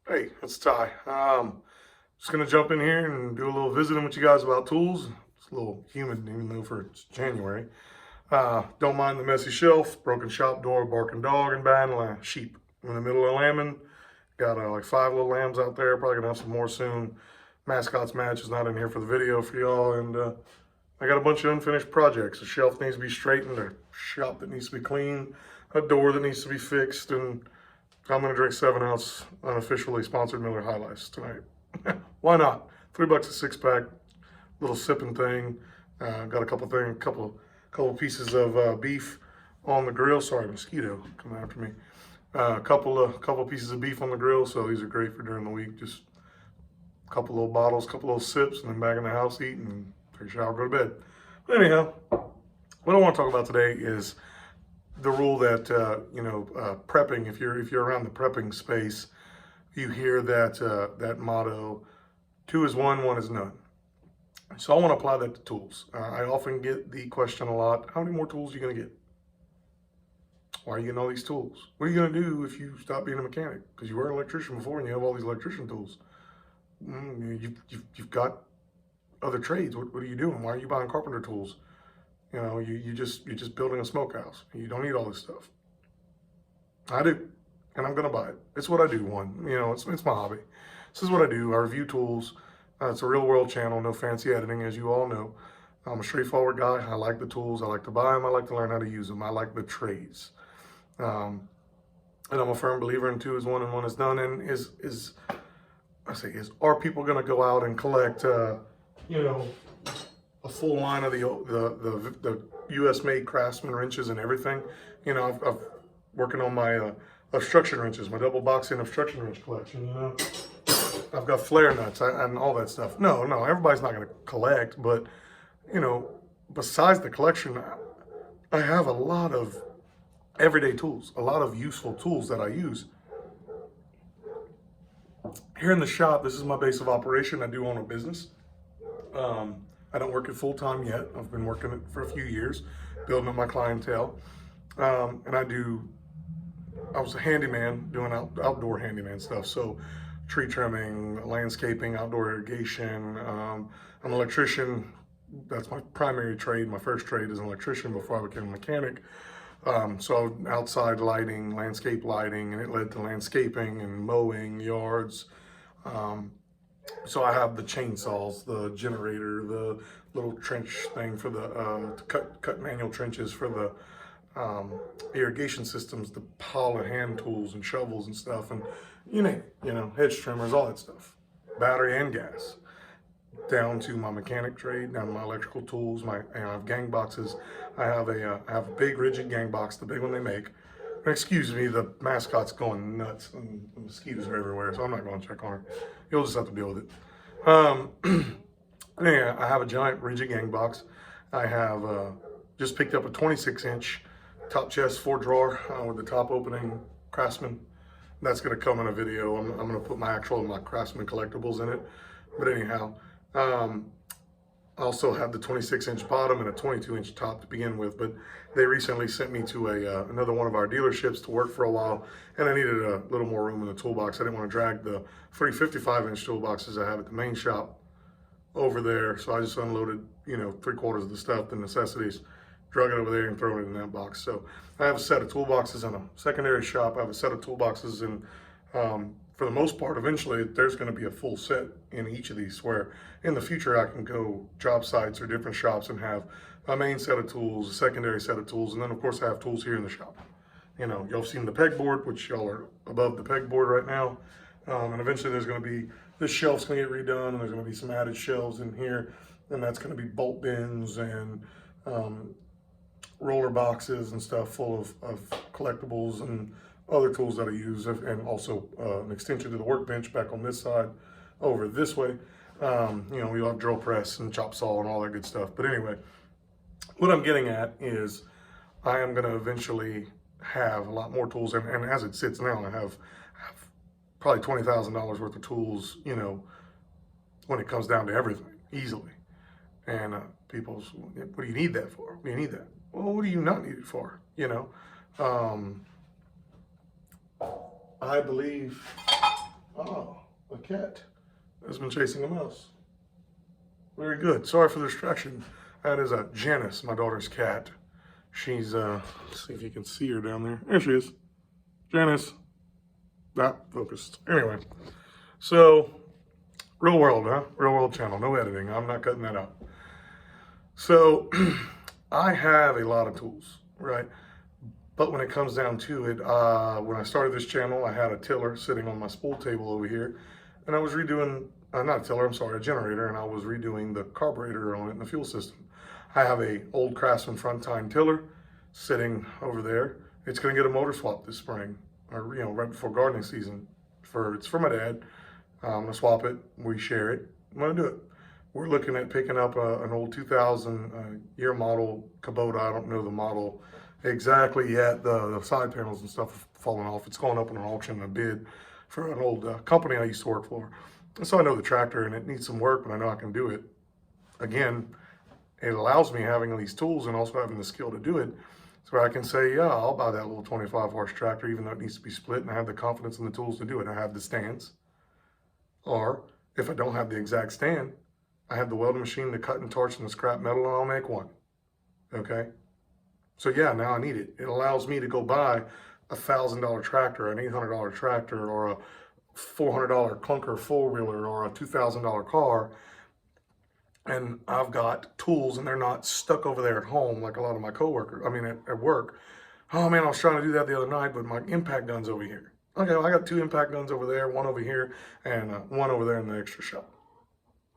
Hey, it's Ty. Just gonna jump in here and do a little visiting with you guys about tools. It's a little humid, even though for it's January. Don't mind the messy shelf, broken shop door, barking dog, and bad sheep. I'm in the middle of lambing. Got like 5 little lambs out there. Probably gonna have some more soon. Mascots match is not in here for the video for y'all, and I got a bunch of unfinished projects. A shelf needs to be straightened, a shop that needs to be cleaned, a door that needs to be fixed, and I'm gonna drink 7 ounce unofficially sponsored Miller High Lifes tonight. Why not? $3 a 6 pack, little sipping thing. Got a couple pieces of beef on the grill. Sorry, mosquito coming after me. Couple pieces of beef on the grill. So these are great for during the week. Just a couple little bottles, couple little sips, and then back in the house eat and take a shower, go to bed. But anyhow, what I want to talk about today is the rule that prepping. If you're around the prepping space, you hear that motto: 2 is 1, 1 is none. So I want to apply that to tools. I often get the question a lot: how many more tools are you going to get? Why are you getting all these tools? What are you going to do if you stop being a mechanic? Because you were an electrician before and you have all these electrician tools. You've got other trades. What are you doing? Why are you buying carpenter tools? You're just building a smokehouse. You don't need all this stuff. I do, and I'm gonna buy it. It's what I do. It's my hobby. This is what I do. I review tools. It's a real world channel, no fancy editing, as you all know. I'm a straightforward guy. I like the tools. I like to buy them. I like to learn how to use them. I like the trades. And I'm a firm believer in 2 is 1 and 1 is none. And are people going to go out and collect, a full line of the U.S. made Craftsman wrenches and everything? I've working on my obstruction wrenches, my double boxing obstruction wrench collection. I've got flare nuts and all that stuff. No, everybody's not going to collect, but besides the collection, I have a lot of everyday tools, a lot of useful tools that I use. Here in the shop, this is my base of operation. I do own a business. I don't work it full time yet. I've been working it for a few years, building up my clientele. And I was a handyman doing outdoor handyman stuff. So tree trimming, landscaping, outdoor irrigation. I'm an electrician. That's my primary trade. My first trade is an electrician before I became a mechanic. So outside lighting, landscape lighting, and it led to landscaping and mowing yards. So I have the chainsaws, the generator, the little trench thing for the to cut manual trenches for the irrigation systems, the pile of hand tools and shovels and stuff, and hedge trimmers, all that stuff, battery and gas, down to my mechanic trade, down to my electrical tools. I have gang boxes. I have a big rigid gang box, the big one they make. And excuse me, the mascot's going nuts and the mosquitoes are everywhere, so I'm not going to check on her. You'll just have to deal with it. Yeah, I have a giant rigid gang box. I have just picked up a 26-inch top chest 4-drawer with the top opening Craftsman. That's going to come in a video. I'm going to put my Craftsman collectibles in it. But anyhow, I also have the 26-inch bottom and a 22-inch top to begin with, but they recently sent me to another one of our dealerships to work for a while, and I needed a little more room in the toolbox. I didn't want to drag the 55-inch toolboxes I have at the main shop over there, so I just unloaded, 3/4 of the stuff, the necessities, drug it over there and thrown it in that box. So I have a set of toolboxes in a secondary shop. I have a set of toolboxes in for the most part, eventually there's going to be a full set in each of these, where in the future I can go job sites or different shops and have a main set of tools, a secondary set of tools, and then of course I have tools here in the shop. Y'all have seen the pegboard, which y'all are above the pegboard right now, and eventually there's going to be, this shelf's going to get redone, and there's going to be some added shelves in here, and that's going to be bolt bins and roller boxes and stuff full of collectibles and other tools that I use, and also an extension to the workbench back on this side over this way. We have drill press and chop saw and all that good stuff. But anyway, what I'm getting at is I am going to eventually have a lot more tools. And as it sits now, I have probably $20,000 worth of tools, when it comes down to everything, easily. And people's, what do you need that for? What do you need that? Well, what do you not need it for? I believe Oh, a cat has been chasing a mouse. Very good. Sorry for the distraction. That is a Janice, my daughter's cat. She's, let's see if you can see her down there. There she is. Janice. Not focused. Anyway, so real world, huh? Real world channel. No editing. I'm not cutting that out. So I have a lot of tools, right? But when it comes down to it, when I started this channel, I had a tiller sitting on my spool table over here, and I was redoing, not a tiller, I'm sorry, a generator, and I was redoing the carburetor on it and the fuel system. I have a old Craftsman front tine tiller sitting over there. It's gonna get a motor swap this spring, or right before gardening season. It's for my dad. I'm gonna swap it, we share it, I'm gonna do it. We're looking at picking up an old 2000 year model Kubota. I don't know the model exactly yet. The side panels and stuff have fallen off. It's going up in an auction, a bid for an old company I used to work for. And so I know the tractor and it needs some work, but I know I can do it. Again, it allows me having these tools and also having the skill to do it. So I can say, yeah, I'll buy that little 25 horse tractor, even though it needs to be split, and I have the confidence and the tools to do it. I have the stands. Or if I don't have the exact stand, I have the welding machine, the cut and torch, and the scrap metal, and I'll make one. Okay? So yeah, now I need it. It allows me to go buy a $1,000 tractor, an $800 tractor, or a $400 clunker four-wheeler, or a $2,000 car, and I've got tools, and they're not stuck over there at home like a lot of my coworkers. I mean, at work. Oh man, I was trying to do that the other night, but my impact gun's over here. Okay, well, I got 2 impact guns over there, one over here, and one over there in the extra shop.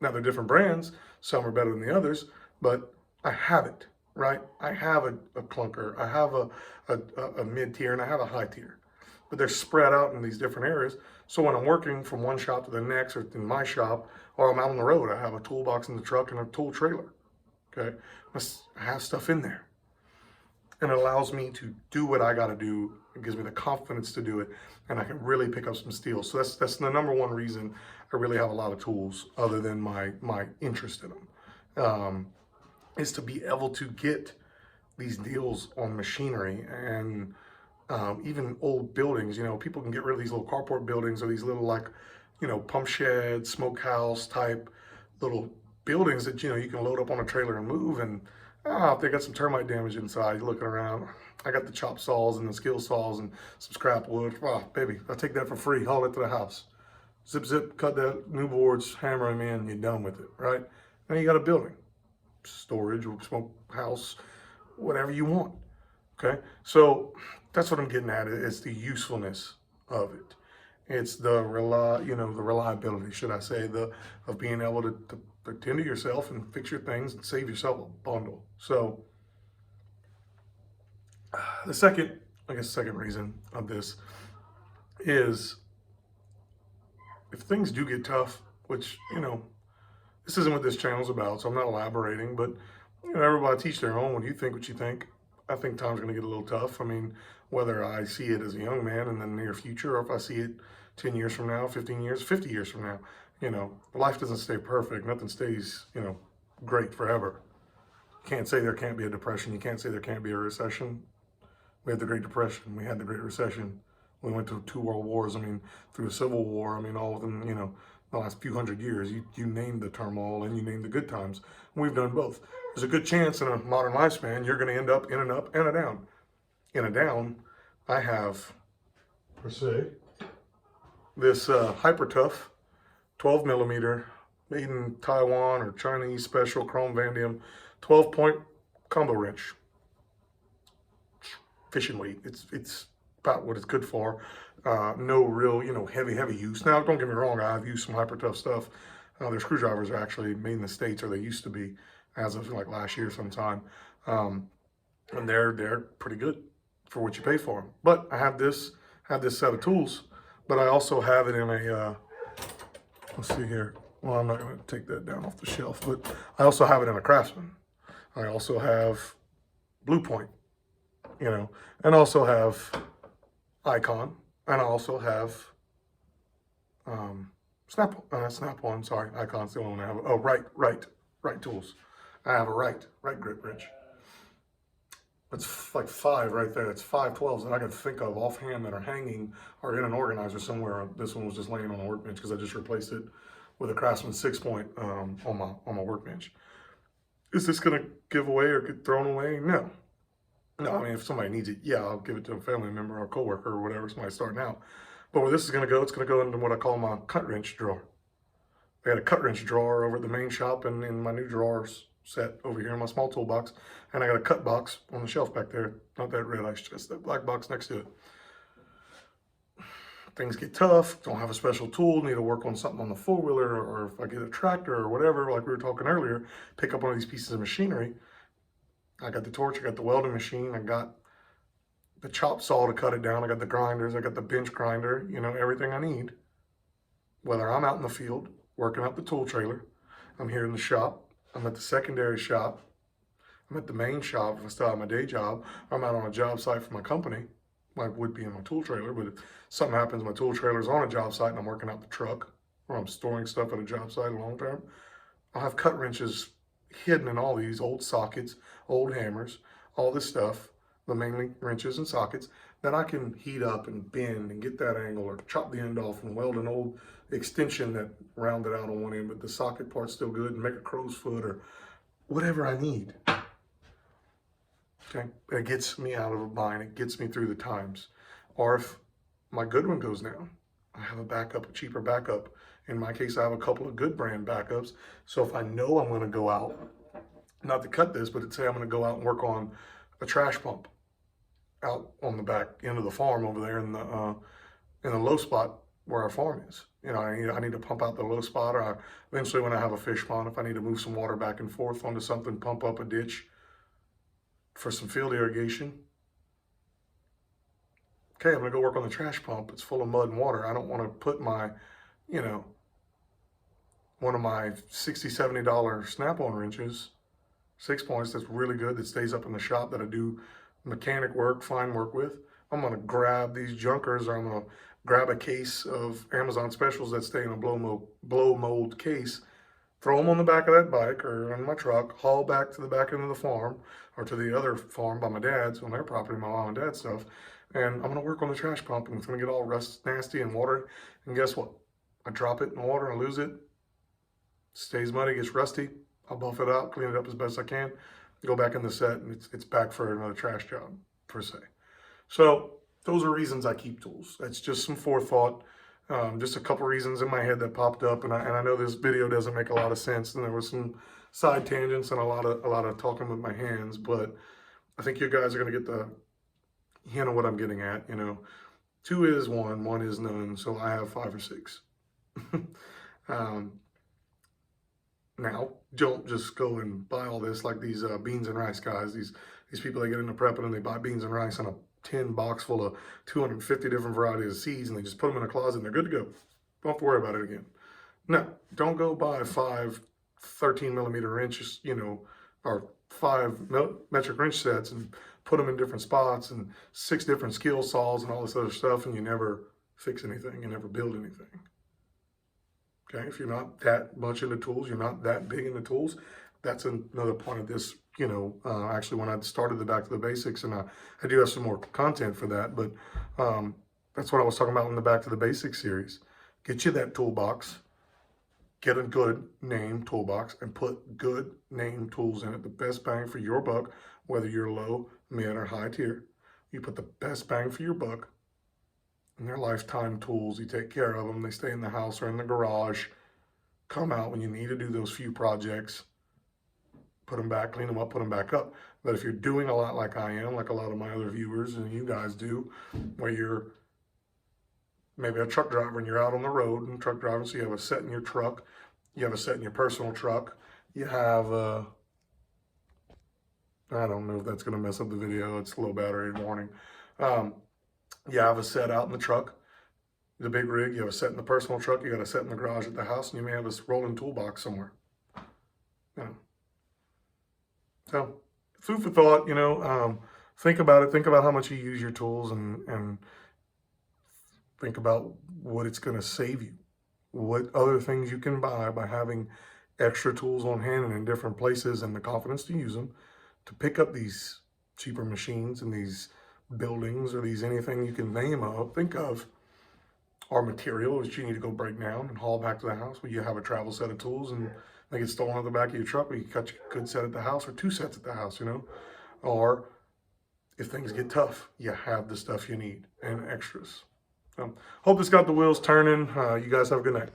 Now they're different brands. Some are better than the others, but I have it, right? I have a clunker, I have a mid-tier, and I have a high tier. But they're spread out in these different areas. So when I'm working from one shop to the next, or in my shop, or I'm out on the road, I have a toolbox in the truck and a tool trailer, okay? I have stuff in there. And it allows me to do what I gotta do. It gives me the confidence to do it, and I can really pick up some steel. So that's the number one reason I really have a lot of tools, other than my interest in them, is to be able to get these deals on machinery and even old buildings. People can get rid of these little carport buildings, or these little pump shed, smokehouse type little buildings that you can load up on a trailer and move. And if they got some termite damage inside, you're looking around. I got the chop saws and the skill saws and some scrap wood. Oh, baby, I'll take that for free. Haul it to the house. Zip, zip, cut that, new boards, hammer them in, you're done with it, right? Now you got a building, storage, smoke house, whatever you want, okay? So that's what I'm getting at. It's the usefulness of it. It's the reliability, should I say, of being able to attend to yourself and fix your things and save yourself a bundle. So the second reason of this is, if things do get tough, which, this isn't what this channel's about, so I'm not elaborating, but, everybody teach their own. When you think what you think, I think time's going to get a little tough. I mean, whether I see it as a young man in the near future, or if I see it 10 years from now, 15 years, 50 years from now, life doesn't stay perfect. Nothing stays, great forever. You can't say there can't be a depression. You can't say there can't be a recession. We had the Great Depression. We had the Great Recession. We went to 2 world wars. I mean, through a civil war. I mean, all of them, the last few hundred years. You named the turmoil and you named the good times. We've done both. There's a good chance in a modern lifespan you're going to end up in an up and a down. In a down, I have, per se, this Hyper Tough 12 millimeter, made in Taiwan or Chinese special chrome vanadium 12-point combo wrench. Fishing weight. It's about what it's good for. No real, heavy use. Now, don't get me wrong, I've used some Hyper Tough stuff. Their screwdrivers are actually made in the States, or they used to be, as of like last year sometime. And they're pretty good for what you pay for them. But I have this set of tools, but I also have it in a, let's see here. Well, I'm not going to take that down off the shelf, but I also have it in a Craftsman. I also have Blue Point, and also have Icon, and I also have Snap-on, sorry, Icon's the only one I have. Oh, right tools. I have a right grip wrench. It's like 5 right there. It's 5 12s that I can think of offhand that are hanging or in an organizer somewhere. This one was just laying on a workbench because I just replaced it with a Craftsman 6-point on my workbench. Is this gonna give away or get thrown away? No. No, I mean, if somebody needs it, yeah, I'll give it to a family member or a coworker or whatever, somebody starting out. But where this is gonna go, it's gonna go into what I call my cut wrench drawer. I got a cut wrench drawer over at the main shop and in my new drawers set over here in my small toolbox. And I got a cut box on the shelf back there. Not that red ice chest, that black box next to it. Things get tough, don't have a special tool, need to work on something on the four-wheeler, or if I get a tractor or whatever, like we were talking earlier, pick up one of these pieces of machinery. I got the torch, I got the welding machine, I got the chop saw to cut it down, I got the grinders, I got the bench grinder, you know, everything I need. Whether I'm out in the field, working out the tool trailer, I'm here in the shop, I'm at the secondary shop, I'm at the main shop if I still have my day job, or I'm out on a job site for my company, I would be in my tool trailer, but if something happens, my tool trailer's on a job site and I'm working out the truck, or I'm storing stuff at a job site long term, I'll have cut wrenches hidden in all these old sockets, old hammers, all this stuff, but mainly wrenches and sockets, that I can heat up and bend and get that angle or chop the end off and weld an old extension that rounded out on one end, but the socket part's still good, and make a crow's foot or whatever I need. Okay, it gets me out of a bind. It gets me through the times. Or if my good one goes down, I have a backup, a cheaper backup. In my case, I have a couple of good brand backups. So if I know I'm going to go out, not to cut this, but say I'm going to go out and work on a trash pump out on the back end of the farm over there in the low spot where our farm is. You know, I need to pump out the low spot, or eventually when I have a fish pond, if I need to move some water back and forth onto something, pump up a ditch for some field irrigation. Okay, I'm gonna go work on the trash pump. It's full of mud and water. I don't want to put my, you know, one of my $60, $70 Snap-on wrenches, 6-points, that's really good, that stays up in the shop that I do mechanic work, fine work with. I'm gonna grab these junkers, or I'm gonna grab a case of Amazon specials that stay in a blow mold case, throw them on the back of that bike or on my truck, haul back to the back end of the farm or to the other farm by my dad's on their property, my mom and dad's stuff. And I'm gonna work on the trash pump, and it's gonna get all nasty and water. And guess what? I drop it in the water and lose it. Stays muddy, gets rusty. I'll buff it out, clean it up as best I can, go back in the set, and it's back for another trash job, per se. So those are reasons I keep tools. That's just some forethought. Just a couple reasons in my head that popped up, and I know this video doesn't make a lot of sense, and there was some side tangents and a lot of talking with my hands, but I think you guys are going to get the hint of what I'm getting at. You know, 2 is 1, 1 is none, so I have 5 or 6. Now, don't just go and buy all this like these beans and rice guys. These people that get into prepping and they buy beans and rice in a tin box full of 250 different varieties of seeds, and they just put them in a closet and they're good to go. Don't have to worry about it again. No, don't go buy 5 13mm wrenches, you know, or 5 metric wrench sets and put them in different spots, and 6 different skill saws and all this other stuff, and you never fix anything, you never build anything. Okay, if you're not that much into tools, you're not that big into tools, that's another point of this, you know, actually when I started the Back to the Basics, and I do have some more content for that, but that's what I was talking about in the Back to the Basics series. Get you that toolbox, get a good name toolbox, and put good name tools in it, the best bang for your buck, whether you're low, mid, or high tier. You put the best bang for your buck, and they're lifetime tools. You take care of them, they stay in the house or in the garage, come out when you need to do those few projects, put them back, clean them up, put them back up. But if you're doing a lot like I am, like a lot of my other viewers and you guys do, where you're maybe a truck driver and you're out on the road and truck driving, so you have a set in your truck, you have a set in your personal truck, you have I don't know if that's going to mess up the video, it's a low battery warning. You have a set out in the truck, the big rig, you have a set in the personal truck, you got a set in the garage at the house, and you may have a rolling toolbox somewhere. You know. So, food for thought, you know, think about it, think about how much you use your tools, and think about what it's going to save you, what other things you can buy by having extra tools on hand and in different places, and the confidence to use them, to pick up these cheaper machines in these buildings or these anything you can think of are material that you need to go break down and haul back to the house. Well, you have a travel set of tools and they get stolen out the back of your truck, but you cut your good set at the house or 2 sets at the house, Or if things get tough, you have the stuff you need and extras. So, hope this got the wheels turning. You guys have a good night.